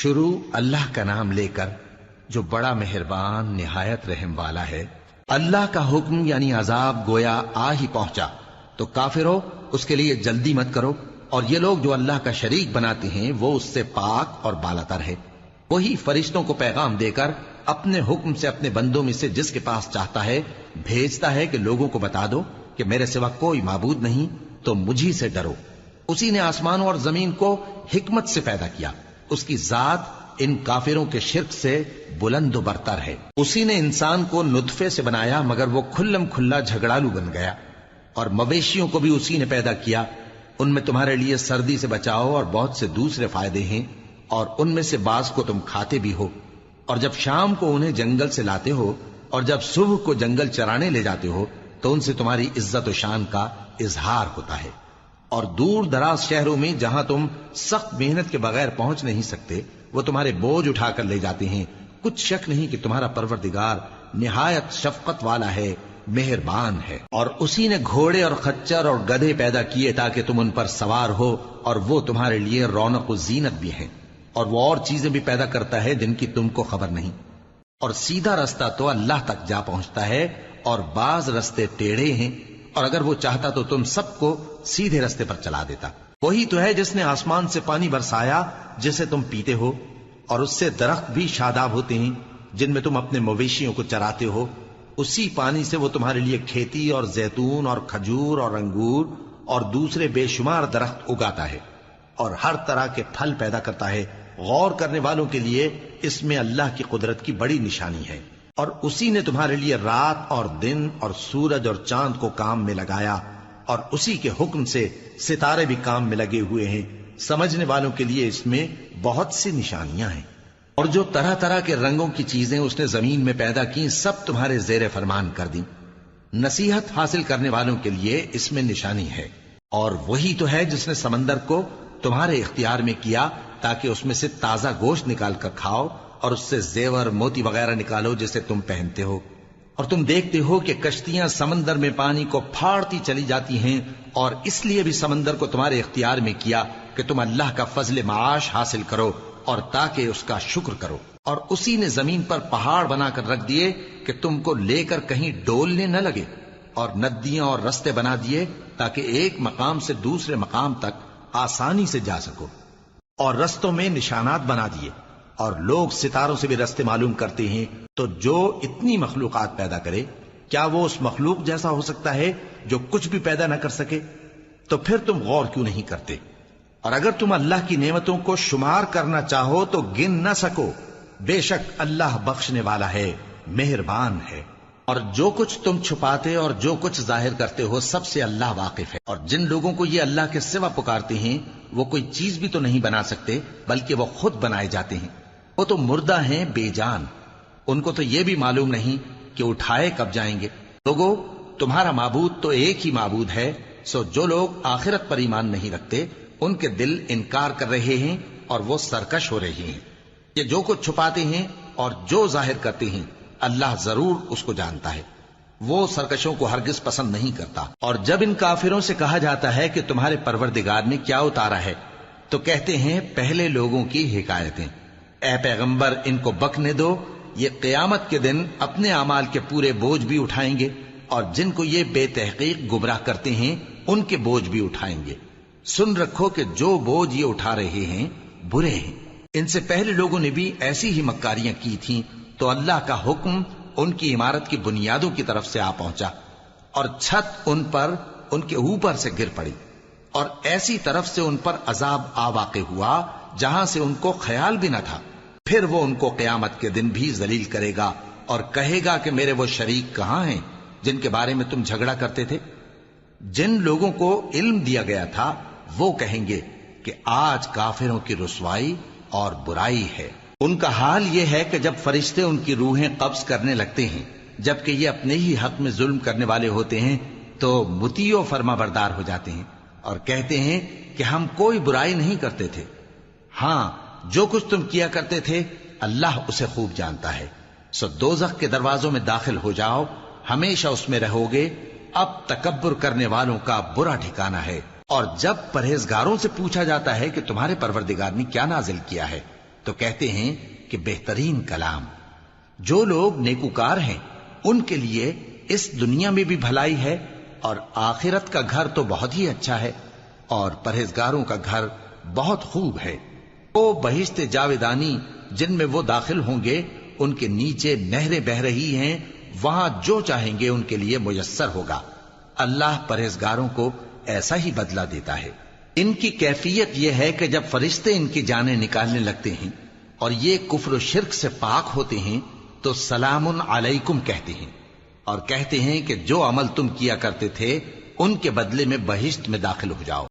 شروع اللہ کا نام لے کر جو بڑا مہربان نہایت رحم والا ہے۔ اللہ کا حکم یعنی عذاب گویا آ ہی پہنچا تو کافرو اس کے لیے جلدی مت کرو، اور یہ لوگ جو اللہ کا شریک بناتے ہیں وہ اس سے پاک اور بالاتر ہے۔ وہی فرشتوں کو پیغام دے کر اپنے حکم سے اپنے بندوں میں سے جس کے پاس چاہتا ہے بھیجتا ہے کہ لوگوں کو بتا دو کہ میرے سوا کوئی معبود نہیں، تو مجھی سے ڈرو۔ اسی نے آسمانوں اور زمین کو حکمت سے پیدا کیا، اس کی ذات ان کافروں کے شرک سے بلند و برتر ہے۔ اسی نے انسان کو نطفے سے بنایا مگر وہ کھلم کھلا جھگڑالو بن گیا، اور مویشیوں کو بھی اسی نے پیدا کیا، ان میں تمہارے لیے سردی سے بچاؤ اور بہت سے دوسرے فائدے ہیں، اور ان میں سے بعض کو تم کھاتے بھی ہو، اور جب شام کو انہیں جنگل سے لاتے ہو اور جب صبح کو جنگل چرانے لے جاتے ہو تو ان سے تمہاری عزت و شان کا اظہار ہوتا ہے۔ اور دور دراز شہروں میں جہاں تم سخت محنت کے بغیر پہنچ نہیں سکتے وہ تمہارے بوجھ اٹھا کر لے جاتے ہیں۔ کچھ شک نہیں کہ تمہارا پروردگار نہایت شفقت والا ہے، مہربان ہے۔ اور اسی نے گھوڑے اور خچر اور گدھے پیدا کیے تاکہ تم ان پر سوار ہو، اور وہ تمہارے لیے رونق و زینت بھی ہیں، اور وہ اور چیزیں بھی پیدا کرتا ہے جن کی تم کو خبر نہیں۔ اور سیدھا رستہ تو اللہ تک جا پہنچتا ہے، اور بعض رستے ٹیڑھے ہیں، اور اگر وہ چاہتا تو تم سب کو سیدھے رستے پر چلا دیتا۔ وہی تو ہے جس نے آسمان سے پانی برسایا جسے تم پیتے ہو، اور اس سے درخت بھی شاداب ہوتے ہیں جن میں تم اپنے مویشیوں کو چراتے ہو۔ اسی پانی سے وہ تمہارے لیے کھیتی اور زیتون اور کھجور اور انگور اور دوسرے بے شمار درخت اگاتا ہے، اور ہر طرح کے پھل پیدا کرتا ہے۔ غور کرنے والوں کے لیے اس میں اللہ کی قدرت کی بڑی نشانی ہے۔ اور اسی نے تمہارے لیے رات اور دن اور سورج اور چاند کو کام میں لگایا، اور اسی کے حکم سے ستارے بھی کام میں لگے ہوئے ہیں۔ سمجھنے والوں کے لیے اس میں بہت سی نشانیاں ہیں۔ اور جو طرح طرح کے رنگوں کی چیزیں اس نے زمین میں پیدا کی سب تمہارے زیر فرمان کر دیں۔ نصیحت حاصل کرنے والوں کے لیے اس میں نشانی ہے۔ اور وہی تو ہے جس نے سمندر کو تمہارے اختیار میں کیا تاکہ اس میں سے تازہ گوشت نکال کر کھاؤ، اور اس سے زیور موتی وغیرہ نکالو جسے تم پہنتے ہو۔ اور تم دیکھتے ہو کہ کشتیاں سمندر میں پانی کو پھاڑتی چلی جاتی ہیں، اور اس لیے بھی سمندر کو تمہارے اختیار میں کیا کہ تم اللہ کا فضل معاش حاصل کرو اور تاکہ اس کا شکر کرو۔ اور اسی نے زمین پر پہاڑ بنا کر رکھ دیے کہ تم کو لے کر کہیں ڈولنے نہ لگے، اور ندیاں اور رستے بنا دیے تاکہ ایک مقام سے دوسرے مقام تک آسانی سے جا سکو، اور رستوں میں نشانات بنا دیے۔ اور لوگ ستاروں سے بھی رستے معلوم کرتے ہیں۔ تو جو اتنی مخلوقات پیدا کرے کیا وہ اس مخلوق جیسا ہو سکتا ہے جو کچھ بھی پیدا نہ کر سکے؟ تو پھر تم غور کیوں نہیں کرتے؟ اور اگر تم اللہ کی نعمتوں کو شمار کرنا چاہو تو گن نہ سکو۔ بے شک اللہ بخشنے والا ہے، مہربان ہے۔ اور جو کچھ تم چھپاتے اور جو کچھ ظاہر کرتے ہو سب سے اللہ واقف ہے۔ اور جن لوگوں کو یہ اللہ کے سوا پکارتے ہیں وہ کوئی چیز بھی تو نہیں بنا سکتے بلکہ وہ خود بنائے جاتے ہیں۔ وہ تو مردہ ہیں بے جان، ان کو تو یہ بھی معلوم نہیں کہ اٹھائے کب جائیں گے۔ لوگو تمہارا معبود تو ایک ہی معبود ہے، سو جو لوگ آخرت پر ایمان نہیں رکھتے ان کے دل انکار کر رہے ہیں اور وہ سرکش ہو رہے ہیں۔ یہ جو کچھ چھپاتے ہیں اور جو ظاہر کرتے ہیں اللہ ضرور اس کو جانتا ہے، وہ سرکشوں کو ہرگز پسند نہیں کرتا۔ اور جب ان کافروں سے کہا جاتا ہے کہ تمہارے پروردگار نے کیا اتارا ہے تو کہتے ہیں پہلے لوگوں کی حکایتیں۔ اے پیغمبر ان کو بکنے دو، یہ قیامت کے دن اپنے اعمال کے پورے بوجھ بھی اٹھائیں گے، اور جن کو یہ بے تحقیق گمراہ کرتے ہیں ان کے بوجھ بھی اٹھائیں گے۔ سن رکھو کہ جو بوجھ یہ اٹھا رہے ہیں برے ہیں۔ ان سے پہلے لوگوں نے بھی ایسی ہی مکاریاں کی تھیں تو اللہ کا حکم ان کی عمارت کی بنیادوں کی طرف سے آ پہنچا، اور چھت ان پر ان کے اوپر سے گر پڑی، اور ایسی طرف سے ان پر عذاب آ واقع ہوا جہاں سے ان کو خیال بھی نہ تھا۔ پھر وہ ان کو قیامت کے دن بھی ذلیل کرے گا اور کہے گا کہ میرے وہ شریک کہاں ہیں جن کے بارے میں تم جھگڑا کرتے تھے؟ جن لوگوں کو علم دیا گیا تھا وہ کہیں گے کہ آج کافروں کی رسوائی اور برائی ہے۔ ان کا حال یہ ہے کہ جب فرشتے ان کی روحیں قبض کرنے لگتے ہیں جبکہ یہ اپنے ہی حق میں ظلم کرنے والے ہوتے ہیں تو مطیع و فرما بردار ہو جاتے ہیں اور کہتے ہیں کہ ہم کوئی برائی نہیں کرتے تھے۔ ہاں جو کچھ تم کیا کرتے تھے اللہ اسے خوب جانتا ہے۔ سو دوزخ کے دروازوں میں داخل ہو جاؤ، ہمیشہ اس میں رہو گے، اب تکبر کرنے والوں کا برا ٹھکانہ ہے۔ اور جب پرہیزگاروں سے پوچھا جاتا ہے کہ تمہارے پروردگار نے کیا نازل کیا ہے تو کہتے ہیں کہ بہترین کلام۔ جو لوگ نیکوکار ہیں ان کے لیے اس دنیا میں بھی بھلائی ہے اور آخرت کا گھر تو بہت ہی اچھا ہے، اور پرہیزگاروں کا گھر بہت خوب ہے۔ وہ بہشت جاویدانی جن میں وہ داخل ہوں گے، ان کے نیچے نہریں بہہ رہی ہیں، وہاں جو چاہیں گے ان کے لیے میسر ہوگا۔ اللہ پرہیزگاروں کو ایسا ہی بدلہ دیتا ہے۔ ان کی کیفیت یہ ہے کہ جب فرشتے ان کی جانیں نکالنے لگتے ہیں اور یہ کفر و شرک سے پاک ہوتے ہیں تو سلام علیکم کہتے ہیں، اور کہتے ہیں کہ جو عمل تم کیا کرتے تھے ان کے بدلے میں بہشت میں داخل ہو جاؤ۔